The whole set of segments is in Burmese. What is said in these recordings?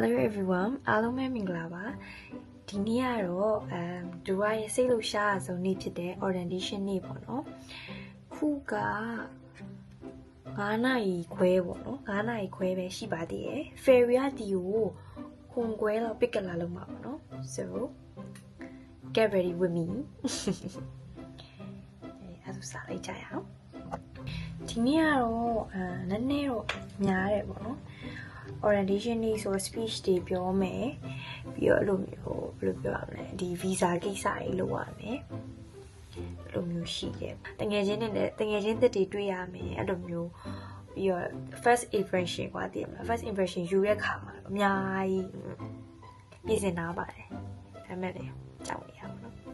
Hello everyone အားလုံးပဲမင်္ဂလာပါဒီနေ့ကတော့ဒူဝါရဲ့စိတ်လှုပ်ရှားအဆုံးနေ့ဖြစ်တဲ့ orientation နေ့ပေါ့နော်ခုက9နာရီခွဲပေါ့နော်9နာရီခွဲပဲရှိပါသေးတယ် ferry ကဒီကိုခွန်ခွဲတော့ pick လာလုံးမှာပေါ့နော် so get ready with me အဲ့ဒါစားလိုက်ကြရအောင်ဒီနေ့ကတော့နည်းနည်းတော့များတယ်ပေါ့နော်orientation နေ့ဆို speech တွေပြောမယ်ပြီးတော့အဲ့လိုမျိုးဘယ်လိုပြောရမလဲဒီ visa ကိစ္စတွေလုပ်ရမယ်အဲ့လိုမျိုးရှိတယ်တကယ်ချင်းနဲ့တကယ်ချင်းတက်တွေတွေ့ရမယ်အဲ့လိုမျိုးပြီးတော့ first impression กว่าတည်မှာ first impression ယူတဲ့ခါမှာအများကြီးပြင်ဆင်ထားပါတယ်ဒါပေမဲ့လည်းကြောက်နေရပါတော့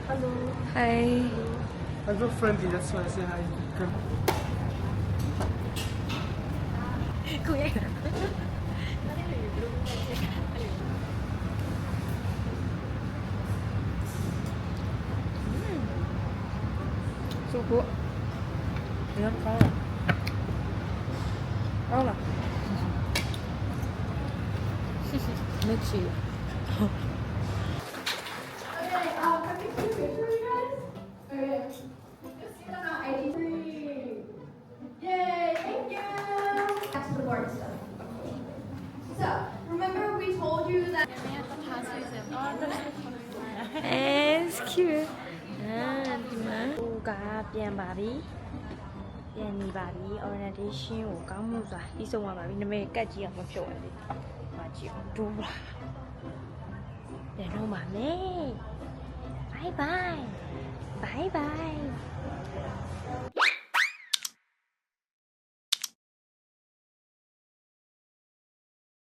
Hello. Hi. I'm so friendly, that's why I say hi. Come. Kuya. So good. Yan ka. Hola. Michi. So, remember we told you that It's cute. ဒီမှာဟိုကပြန်ပါပြီပြန်နေပါပြီ orientation ကိုကောင်းမှုစွာပြီးဆုံးပါပြီနာမည်ကတ်ကြီးအောင်မဖြုတ်ရသေးဘူးမကြည့်အောင်ဒူးလာပြန်တော့ပါမယ် bye bye bye bye